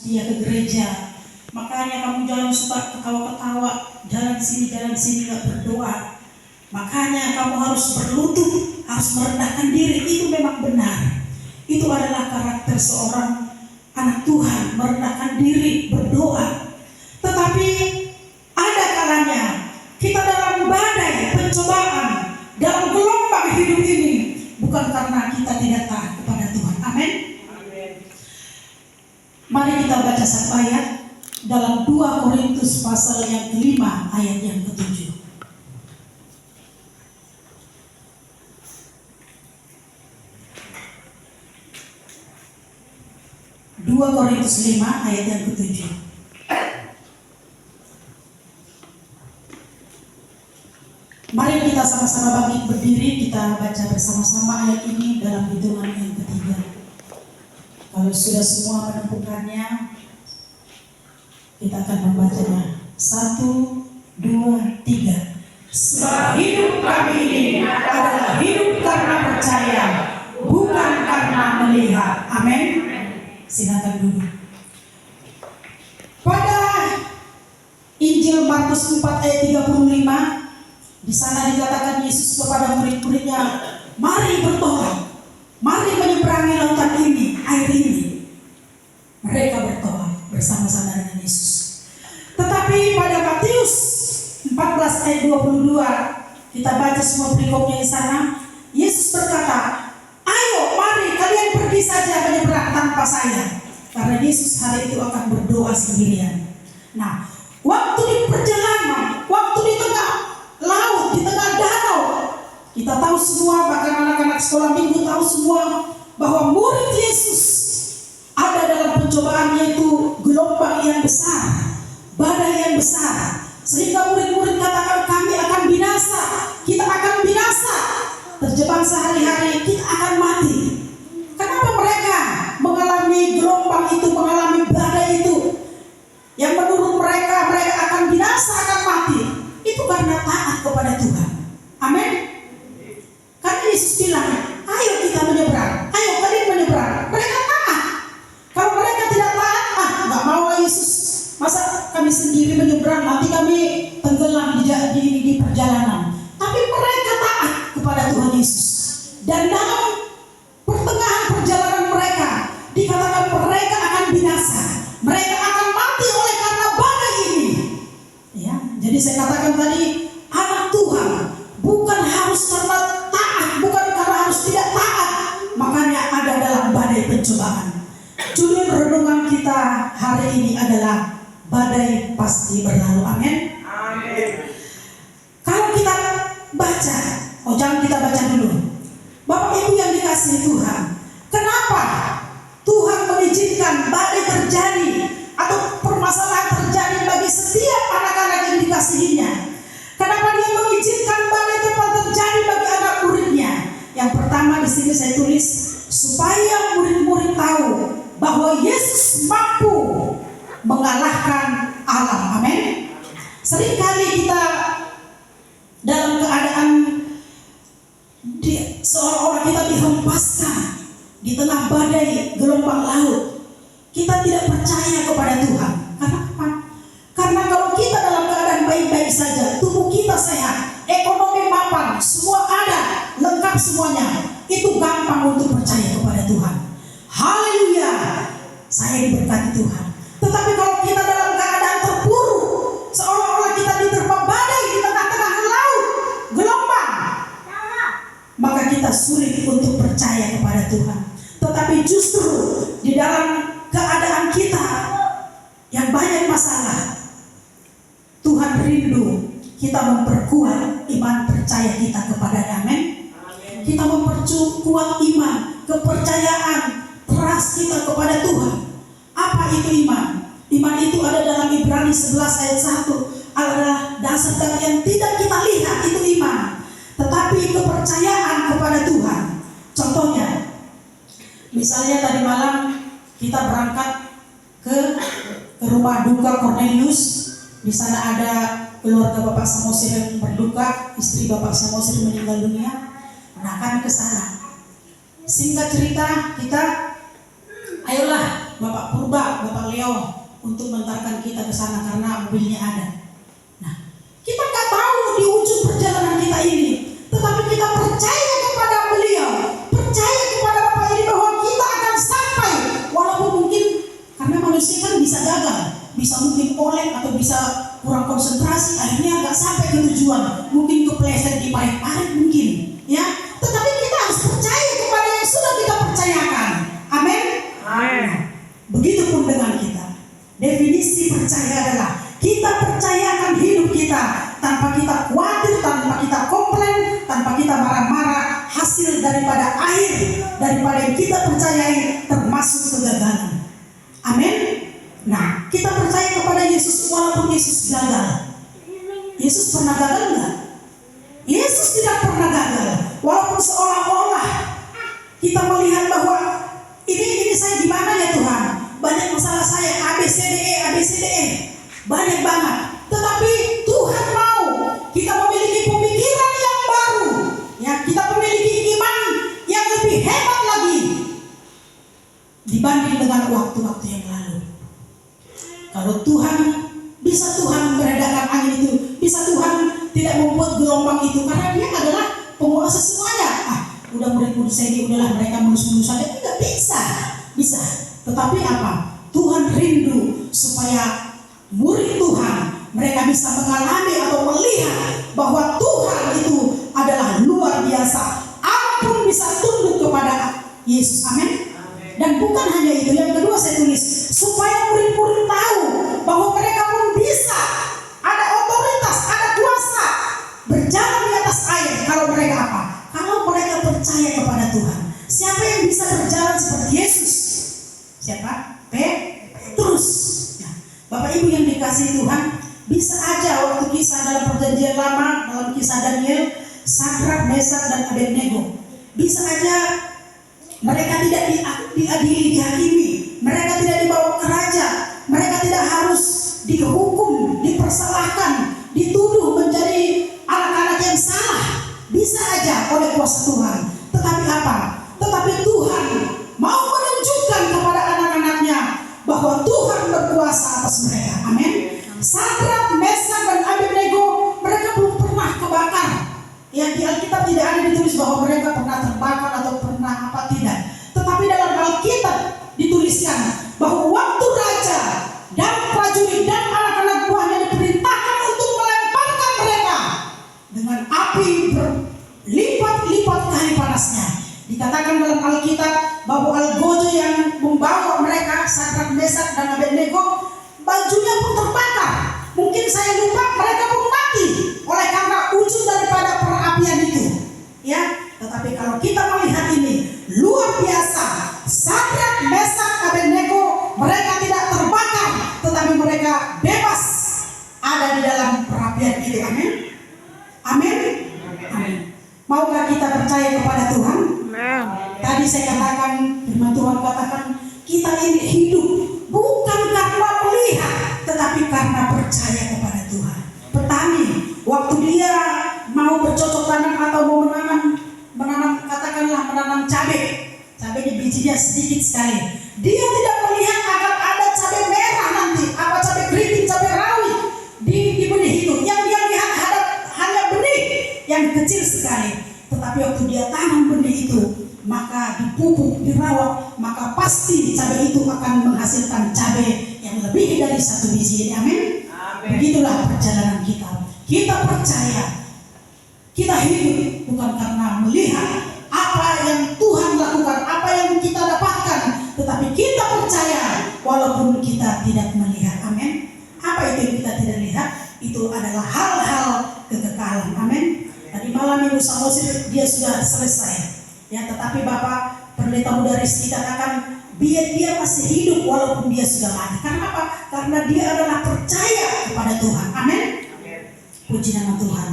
dia ke gereja. Makanya kamu jangan suka ketawa-ketawa, jalan sini gak berdoa. Makanya kamu harus berlutut, harus merendahkan diri. Itu memang benar. Itu adalah karakter seorang anak Tuhan, merendahkan diri, berdoa. Tetapi ada kalanya kita dalam badai pencobaan, dalam gelombang hidup ini, bukan karena kita tidak taat kepada Tuhan. Amin. Mari kita baca satu ayat dalam 2 Korintus pasal yang ke-5 ayat yang ke-7. 2 Korintus 5 ayat yang ke-7. Mari kita sama-sama bangkit berdiri, kita baca bersama-sama ayat ini dalam hitungan yang ketiga. Kalau sudah semua menemukannya, kita akan membacanya. 1, 2, 3. Sebab hidup kami ini adalah hidup karena percaya, bukan karena melihat. Amin. Silakan duduk. Pada Injil Markus 4 ayat 35, di sana dikatakan Yesus kepada murid-muridnya, mari bertobat, mari menyeberangi lautan ini, air ini. Mereka bertobat bersama-sama dengan Yesus. Tetapi pada Matius 14 ayat 22, kita baca semua perikopnya di sana. Yesus berkata, ayo mari kalian pergi saja menyeberang tanpa saya. Karena Yesus hari itu akan berdoa sendirian. Nah, waktu di perjalanan, waktu di tengah laut, di tengah danau, kita tahu semua, bahkan anak-anak sekolah minggu tahu semua, bahwa murid Yesus ada dalam pencobaan, yaitu gelombang yang besar, badai yang besar, sehingga murid-murid katakan kami akan binasa, kita akan binasa, terjebak sehari-hari, kita akan mati. Kenapa mereka mengalami gelombang itu, mengalami badai itu, yang menurut mereka akan binasa, akan mati? Itu karena taat kepada Tuhan. Amin. Karena Yesus bilang, ayo kita menyeberang, ayo kalian menyeberang. Mereka taat. Kalau mereka tidak taat, nggak mau Yesus. Masa kami sendiri menyeberang, nanti kami tenggelam di perjalanan. Tapi mereka taat kepada Tuhan Yesus. Dan dalam pertengahan perjalanan mereka, dikatakan mereka akan binasa. Mereka akan mati oleh karena badai ini. Ya, jadi saya katakan tadi, anak Tuhan bukan harus karena taat, bukan karena harus tidak taat, makanya ada dalam badai pencobaan. Judul renungan kita hari ini adalah badai pasti berlalu. Amin. Amin. Kalau kita baca, jangan kita baca dulu. Bapak Ibu yang dikasihi Tuhan, kenapa Tuhan mengizinkan badai terjadi atau permasalahan terjadi bagi setiap anak-anak yang dikasihinya? Kenapa Dia mengizinkan badai tempat terjadi bagi anak muridnya? Yang pertama di sini saya tulis, supaya murid-murid tahu bahwa Yesus mampu mengalahkan alam. Amin. Seringkali kita dalam keadaan seolah-olah kita dihempaskan di tengah badai gelombang laut. Kita tidak percaya kepada Tuhan. Karena apa? Karena kalau kita dalam keadaan baik-baik saja, tubuh kita sehat, ekonomi mapan, semua ada, lengkap semuanya, itu gampang untuk percaya kepada Tuhan. Haleluya, saya diberkati Tuhan. Tetapi kalau kita dalam keadaan terpuruk, seolah-olah kita diterpa badai di tengah-tengah laut, gelombang, maka kita sulit untuk percaya kepada Tuhan. Tetapi justru di dalam keadaan kita yang banyak masalah, Tuhan rindu kita memperkuat iman percaya kita kepada-Nya. Amin. Kita memperkuat iman, kepercayaan, trust kita kepada Tuhan. Apa itu iman? Iman itu ada dalam Ibrani 11 ayat 1, adalah dasar yang tidak kita lihat, itu iman. Tetapi kepercayaan kepada Tuhan. Contohnya, misalnya tadi malam kita berangkat ke rumah duka Cornelius. Di sana ada keluarga Bapak Samosir yang berduka, istri Bapak Samosir meninggal dunia. Nah, kami ke sana. Singkat cerita, kita ayolah Bapak Purba, Bapak Leo untuk mengantarkan kita ke sana karena mobilnya ada. Nah, kita nggak tahu di ujung perjalanan kita ini, tetapi kita percaya kepada beliau, percaya kepada Bapak ini bahwa kita akan sampai, walaupun mungkin karena manusia kan bisa gagal, bisa mungkin oleng atau bisa kurang konsentrasi, akhirnya nggak sampai ke tujuan, mungkin kepleset di parit-parit mungkin, ya. Tetapi kita harus percaya kepada yang sudah kita percayakan. Amin. Amin. Begitupun dengan kita. Definisi percaya adalah kita percayakan hidup kita tanpa kita khawatir, tanpa kita komplain, tanpa kita marah-marah, hasil daripada daripada yang kita percayai termasuk kegagalan. Amin. Nah, kita percaya kepada Yesus walaupun Yesus gagal. Yesus pernah gagal enggak? Yesus tidak pernah gagal. Walaupun seolah-olah kita melihat bahwa ini saya gimana ya Tuhan? Banyak masalah saya, ABCDE, banyak banget. Tetapi Tuhan mau kita memiliki pemikiran yang baru, ya, kita memiliki iman yang lebih hebat lagi dibanding dengan waktu-waktu yang lalu. Kalau bisa Tuhan meredakan angin itu, bisa Tuhan tidak membuat gelombang itu, karena Dia adalah penguasa semuanya. Udah murid-murid saya ini udahlah mereka mulus-mulus saja, tidak bisa. Tetapi apa? Tuhan rindu supaya murid Tuhan mereka bisa mengalami atau melihat bahwa Tuhan itu adalah luar biasa. Ampun bisa tunduk kepada Yesus. Amin. Dan bukan hanya itu, yang kedua saya tulis supaya murid-murid tahu bahwa mereka pun bisa, ada otoritas, ada kuasa berjalan di atas air kalau mereka apa? Kalau mereka percaya kepada Tuhan. Siapa yang bisa berjalan seperti Yesus? Siapa? Petrus. Nah, Bapak Ibu yang dikasihi Tuhan, bisa aja waktu kisah dalam perjanjian lama, dalam kisah Daniel, Sadrak, Mesak, dan Abednego, bisa aja mereka tidak diadili, dihakimi, mereka tidak dibawa ke raja, mereka tidak harus dihukum, dipersalahkan, dituduh menjadi anak-anak yang salah. Bisa aja oleh kuasa Tuhan. Tetapi apa? Tetapi Tuhan mau menunjukkan kepada anak-anaknya bahwa Tuhan berkuasa atas mereka. Amin. Sadrak, Mesak, dan Abednego mereka belum pernah kebakar. Yang di Alkitab tidak ada ditulis bahwa mereka pernah terbakar atau pernah apa, tidak. Tetapi dalam Alkitab dituliskan bahwa waktu raja dan prajurit dan anak-anak buahnya diperintahkan untuk melemparkan mereka dengan api berlipat-lipat kali panasnya. Dikatakan dalam Alkitab bahwa algojo yang membawa mereka, Sadrak, Mesak, dan Abednego, bajunya pun terbakar. Mungkin saya lupa, mereka pun mati oleh karena ujung daripada perapian itu. Ya, tetapi kalau kita melihat ini luar biasa, Sadrak, Mesak, Abednego mereka tidak terbakar, tetapi mereka bebas ada di dalam perapian itu. Amin. Amin. Amin. Maukah kita percaya kepada Tuhan? Amin. Tadi saya katakan, firman Tuhan katakan kita ini hidup bukan karena melihat, tetapi karena percaya kepada Tuhan. Petani waktu dia mau bercocok tanam atau mau menanam katakanlah menanam cabai di bijinya sedikit sekali, dia tidak melihat akan ada cabai merah nanti, apa cabai keriting, cabai rawit di benih itu. Yang dia lihat hanya benih yang kecil sekali. Tetapi waktu dia tanam benih itu, maka dipupuk, dirawat, maka pasti cabai itu akan menghasilkan cabai yang lebih dari satu biji. Amin. Begitulah perjalanan kita. Kita percaya, kita hidup bukan karena melihat apa yang Tuhan lakukan, apa yang kita dapatkan, tetapi kita percaya walaupun kita tidak melihat. Amin. Apa itu yang kita tidak lihat? Itu adalah hal-hal kekekalan. Amin. Tadi malam Ibu Samosir dia sudah selesai. Ya, tetapi Bapak Pendeta Muda Rizky katakan biar dia masih hidup walaupun dia sudah mati. Karena apa? Karena dia adalah percaya kepada Tuhan. Amin. Puji nama Tuhan.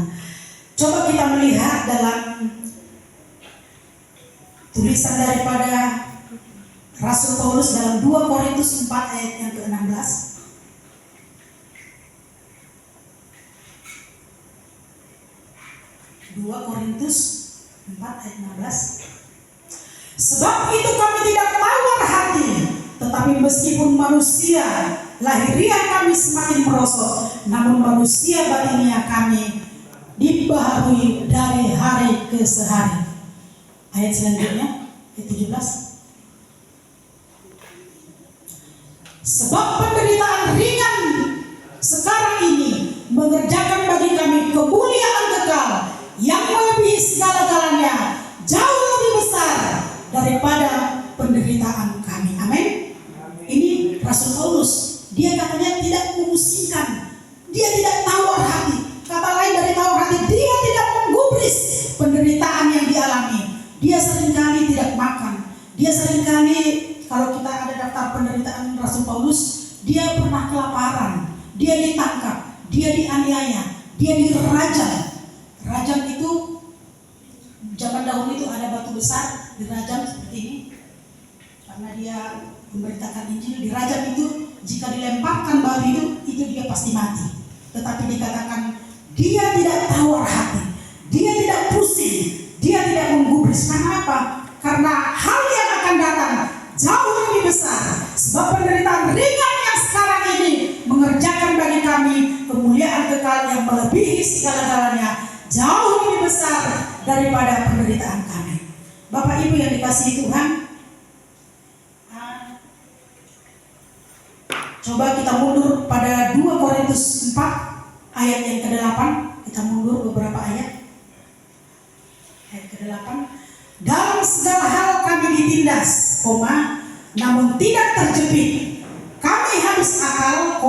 Coba kita melihat dalam tulisan daripada Rasul Paulus dalam 2 Korintus 4 ayat yang ke-16. 2 Korintus 4 ayat 16. Sebab itu kami tidak tawar hati, Tetapi meskipun manusia lahiriah kami semakin merosot, namun manusia batiniah kami dibaharui dari hari ke hari. Ayat selanjutnya, ayat 17. Sebab penderitaan ringan sekarang ini mengerjakan bagi kami kemuliaan kekal yang melebihi segala-galanya, jauh lebih besar daripada penderitaan kami. Amin. Ini Rasul Paulus, dia katanya tidak memusingkan, dia tidak tawar hati. Kata lain dari tawar hati, dia tidak menggubris penderitaan yang dialami. Dia seringkali tidak makan. Dia seringkali, kalau kita ada daftar penderitaan Rasul Paulus, dia pernah kelaparan, dia ditangkap, dia dianiaya, dia dirajam. Rajam itu zaman dahulu itu ada batu besar dirajam seperti ini, karena dia memberitakan Injil. Dirajam itu jika dilemparkan batu itu dia pasti mati. Tetapi dikatakan dia tidak tawar hati, dia tidak pusing, dia tidak menggubris. Karena apa? Karena hal yang akan datang jauh lebih besar. Sebab penderitaan ringan yang sekarang ini mengerjakan bagi kami kemuliaan kekal yang melebihi segala-galanya, jauh lebih besar daripada penderitaan kami. Bapak Ibu yang dikasihi Tuhan, coba kita mundur pada 2 Korintus 4 ayat yang ke-8. Kita mundur beberapa ayat. Ayat ke-8. Dalam segala hal kami ditindas, namun tidak terjepit. Kami habis akal,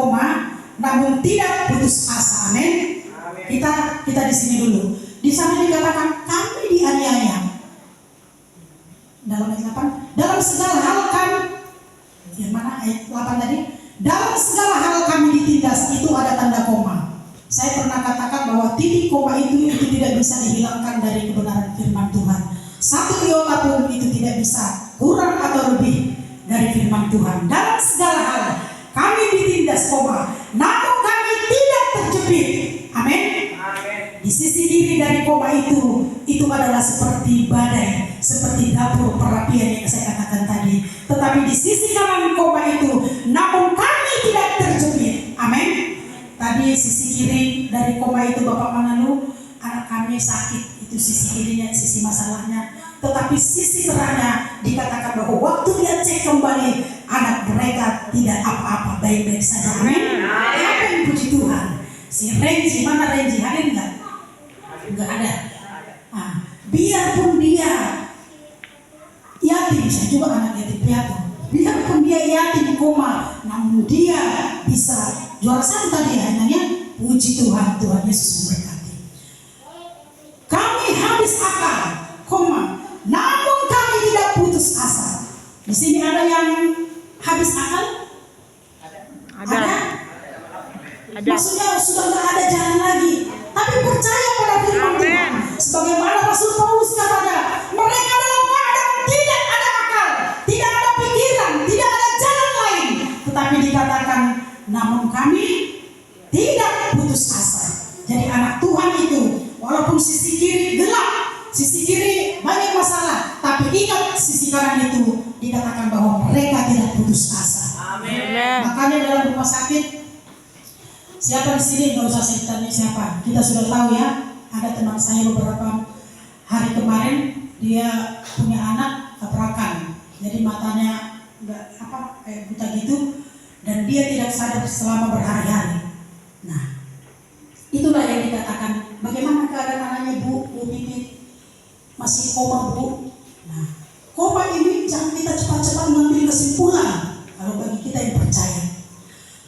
namun tidak putus asa. Amin. Kita di sini dulu. Di sana dikatakan kami dianiaya. Dalam ayat 8, dalam segala hal kami, yang mana ayat 8 tadi? Dalam segala hal kami ditindas, itu ada tanda koma. Saya pernah katakan bahwa titik koma itu tidak bisa dihilangkan dari kebenaran firman Tuhan. Satu iota pun itu tidak bisa kurang atau lebih dari firman Tuhan. Dalam segala hal kami ditindas, namun kami tidak terjepit. Amin. Di sisi kiri dari koma itu adalah seperti badai, seperti dapur perapian yang saya katakan tadi. Tetapi di sisi kanan koma itu, namun kami tidak terjepit. Amin. Tadi sisi kiri dari koma itu Bapak Mananu, anak kami sakit, itu sisi kirinya, sisi masalahnya. Tetapi sisi terangnya dikatakan bahwa waktu dia cek kembali, anak mereka tidak apa-apa, baik-baik saja. Amin. Amin. Puji Tuhan. Si Renji, mana Renji? Hadir enggak? Enggak ada. Biarpun dia yatim, saya juga anak yatim piatu. Biarpun dia yatim koma, namun dia bisa juara satu tadi ya, namanya puji Tuhan. Tuhan Yesus memberkati. Kami habis akal, namun kami tidak putus asa. Di sini ada yang habis akal? Ada. Maksudnya sudah tidak ada jalan lagi. Tapi percaya pada firman Tuhan. Sebagaimana Rasul Paulus katanya, mereka dalam keadaan tidak ada akal, tidak ada pikiran, tidak ada jalan lain. Tetapi dikatakan, namun kami tidak putus asa. Jadi anak Tuhan itu, walaupun sisi kiri gelap, sisi kiri banyak masalah, tapi ingat sisi kanan itu dikatakan bahwa mereka tidak putus asa. Amin. Makanya dalam rumah sakit, siapa di sini nggak usah saya tanya siapa, kita sudah tahu ya. Ada teman saya beberapa hari kemarin, dia punya anak tabrakan, jadi matanya nggak kayak buta gitu, dan dia tidak sadar selama berhari-hari. Nah, itulah yang dikatakan. Bagaimana keadaan anaknya Bu Pipit? Masih koma Bu. Nah, koma ini jangan kita cepat-cepat mengambil kesimpulan kalau bagi kita yang percaya.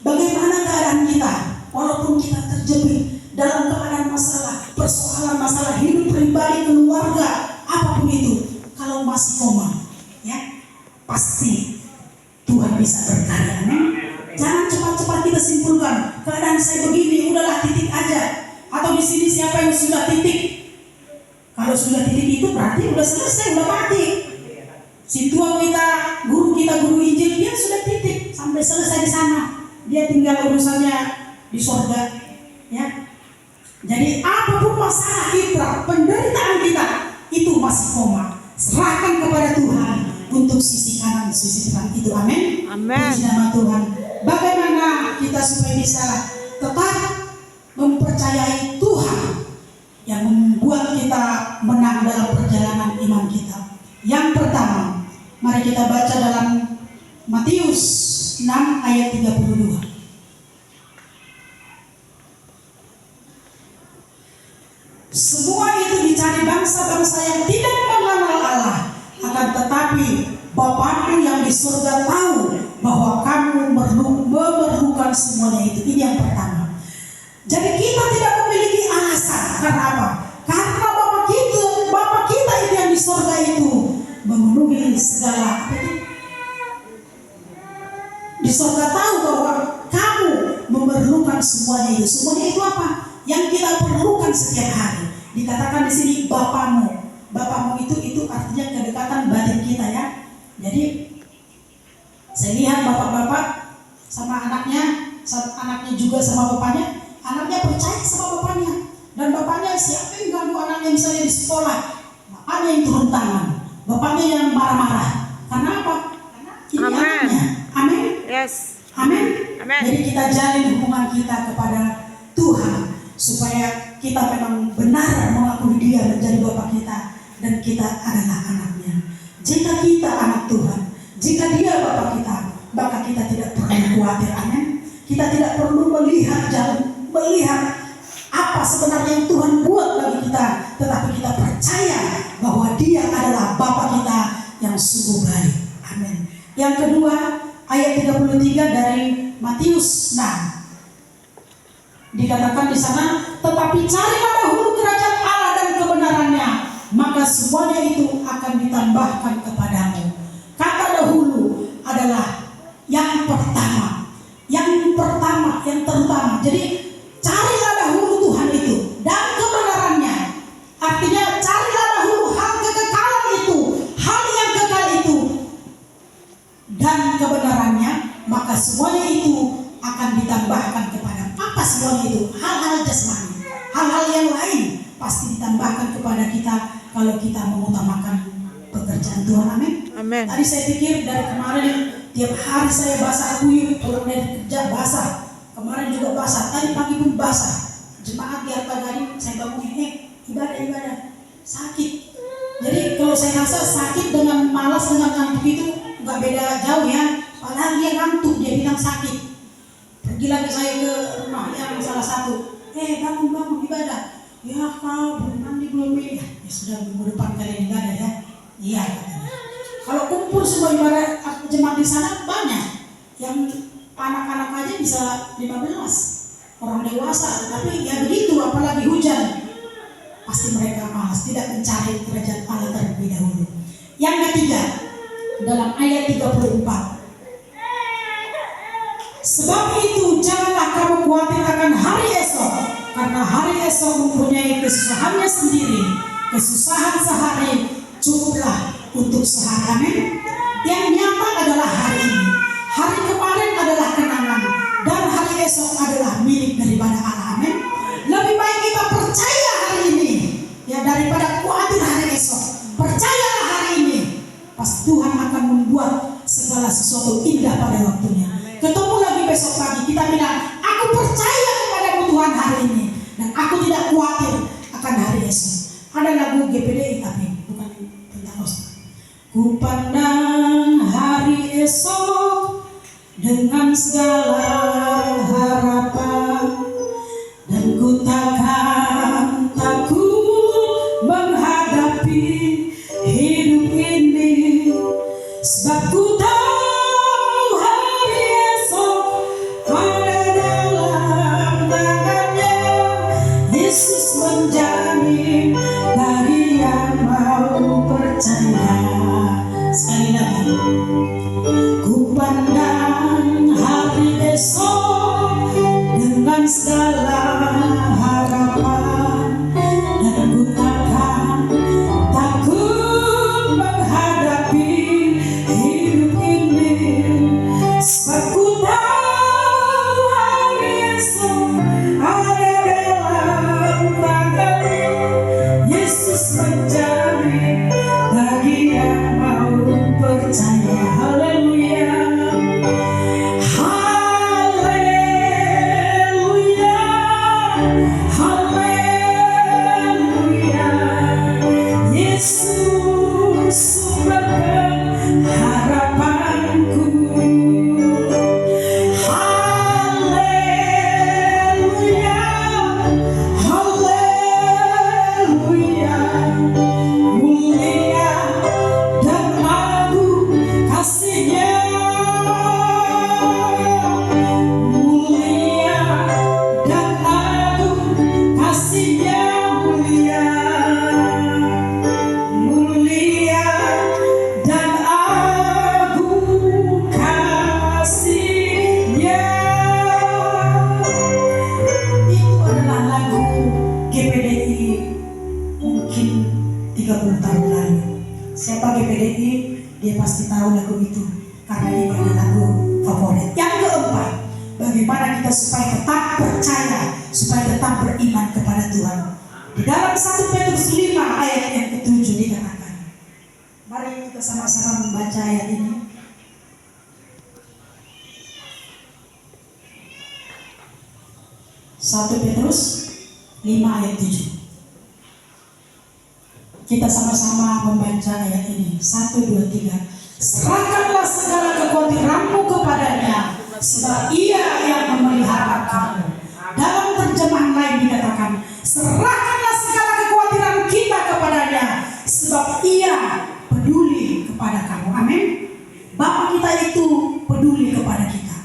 Bagaimana keadaan kita? Walaupun kita terjepit dalam keadaan masalah, persoalan masalah hidup pribadi, keluarga, apapun itu, kalau masih koma, ya pasti Tuhan bisa berkarya. Amin. Jangan cepat-cepat kita simpulkan keadaan saya begini, udahlah titik aja. Atau di sini siapa yang sudah titik? Kalau sudah titik itu berarti udah selesai, udah mati. Si tua kita, guru Injil, dia sudah titik sampai selesai di sana. Dia tinggal urusannya di surga, ya. Jadi apapun masalah kita, penderitaan kita, itu masih koma. Serahkan kepada Tuhan. untuk sisi kanan, sisi depan itu. Amin. Amin. Puji nama Tuhan. Bagaimana kita supaya bisa tetap mempercayai Tuhan yang membuat kita menang dalam perjalanan iman kita? Yang pertama, mari kita baca dalam Matius 6 ayat 32. Semua itu dicari bangsa-bangsa yang tidak mengenal Allah, akan tetapi Bapamu yang di surga tahu bahwa kamu memerlukan semuanya itu. Ini yang pertama. Jadi kita tidak memiliki alasan. Karena apa? Karena Bapa kita itu yang di surga itu memenuhi segala. Di surga tahu bahwa kamu memerlukan semuanya itu. Semuanya itu apa? Yang kita perlukan setiap hari. Dikatakan di sini Bapamu. Bapamu itu artinya kedekatan batin kita ya. Jadi saya lihat bapak-bapak sama anaknya juga sama bapaknya. Anaknya percaya sama bapaknya. Dan bapaknya siapa yang ganggu anaknya misalnya di sekolah? Bapaknya yang turun tangan. Bapaknya yang marah-marah. Karena apa? Karena ini anaknya. Amin. Yes. Amin. Amin. Jadi kita jalin hubungan kita kepada Tuhan supaya kita memang benar mengakui Dia menjadi Bapa kita dan kita adalah anaknya. Jika kita anak Tuhan, jika Dia Bapa kita, maka kita tidak perlu khawatir. Amin. Kita tidak perlu melihat apa sebenarnya yang Tuhan buat bagi kita, tetapi kita percaya bahwa Dia adalah Bapa kita yang sungguh baik. Amin. Yang kedua, ayat 33 dari Matius 6. Dikatakan di sana, tetapi carilah dahulu kerajaan Allah dan kebenarannya, maka semuanya itu akan ditambahkan kepadamu. Kata dahulu adalah yang pertama, yang terutama. Jadi carilah dahulu Tuhan itu dan kebenarannya. Artinya carilah dahulu hal kekekalan itu, hal yang kekal itu dan kebenarannya, maka semuanya itu akan ditambahkan kepadamu. Apa semuanya itu? Hal-hal jasmani, hal-hal yang lain pasti ditambahkan kepada kita kalau kita mengutamakan pekerjaan Tuhan. Amin. Amin. Tadi saya pikir dari kemarin tiap hari saya basah kuyup, pulang dari kerja basah. Kemarin juga basah, tadi pagi pun basah. Jemaat di Harta Gading saya bangunin, ibadah sakit. Jadi kalau saya rasa sakit dengan malas dengan ngantuk itu nggak beda jauh ya. Padahal dia ngantuk, dia bilang sakit. Pergi lagi saya ke rumah yang salah satu. Bangun ibadah. Ya kau belum mandi belum ini. Ya sudah minggu depan kalian ibadah ya. Iya katanya. Kalau kumpul semua ibadah jemaat di sana banyak. Yang anak-anak aja bisa 15 orang dewasa. Tapi ya begitu, apalagi hujan. Pasti mereka malas, tidak mencari kerajaan Allah terlebih dahulu. Yang ketiga, dalam ayat 34. Sebab itu janganlah kamu khawatir akan hari esok, karena hari esok mempunyai kesusahannya sendiri. Kesusahan sehari cukuplah untuk sehari. Amin. Yang nyata adalah hari ini. Hari kemarin adalah kenangan, dan hari esok adalah milik daripada Allah. Amin. Lebih baik kita percaya hari ini ya daripada khawatir hari esok. Percayalah hari ini, pasti Tuhan akan membuat segala sesuatu indah pada waktunya. Ketemu lagi besok pagi, kita bilang, aku percaya kepadamu Tuhan hari ini, dan aku tidak khawatir akan hari esok. Ada lagu GPDI tapi bukan Pentakosta. Ku pandang hari esok dengan segala harapan, dan ku takkan takut menghadapi hidup ini, sebab ku tahu Yesus menjamin bagi yang mau percaya. Sekali lagi, ku pandang hari esok dia pasti tahu lagu itu karena ini adalah lagu favorit. Yang keempat, bagaimana kita supaya tetap percaya, supaya tetap beriman kepada Tuhan. Di dalam 1 Petrus 5 ayat yang ke-7 dikatakan. Mari kita sama-sama membaca ayat ini. 1 Petrus 5 ayat 7. Kita sama-sama membaca ayat ini. 1, 2, 3. Serahkanlah segala kekhawatiranmu kepadanya, sebab Ia yang memelihara kamu. Dalam terjemahan lain dikatakan, serahkanlah segala kekhawatiran kita kepadanya, sebab Ia peduli kepada kamu. Amin. Bapak kita itu peduli kepada kita.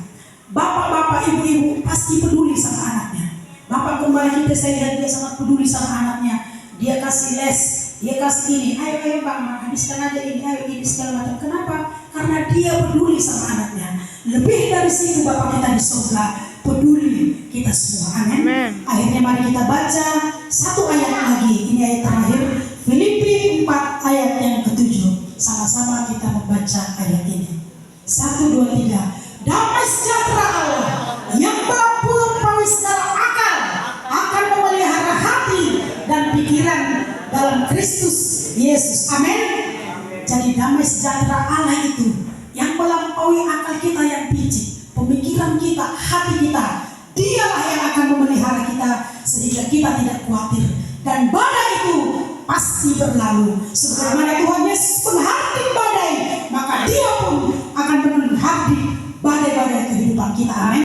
Bapak-bapak, ibu-ibu pasti peduli sama anaknya. Bapak kembali kita, saya lihat dia sangat peduli sama anaknya. Dia kasih les, dia kasih ini, ayo bang, habiskan aja ini, ayo ini segala macam. Kenapa? Karena dia peduli sama anaknya. Lebih dari situ Bapak kita di surga peduli kita semua. Amin. Akhirnya mari kita baca satu ayat lagi. Ini ayat terakhir, Filipi 4 ayat yang ke-7. Sama-sama kita membaca ayat ini. 1, 2, 3. Damai sejahtera Allah yang melampaui segala akal akan memelihara hati dan pikiran dalam Kristus Yesus. Amin. Jadi damai sejahtera Allah itu yang melampaui akal kita yang picik, pemikiran kita, hati kita, dialah yang akan memelihara kita sehingga kita tidak khawatir. Dan badai itu pasti berlalu. Sebagaimana Tuhan Yesus menghardik badai, maka Dia pun akan menghardik badai-badai kehidupan kita. Amin.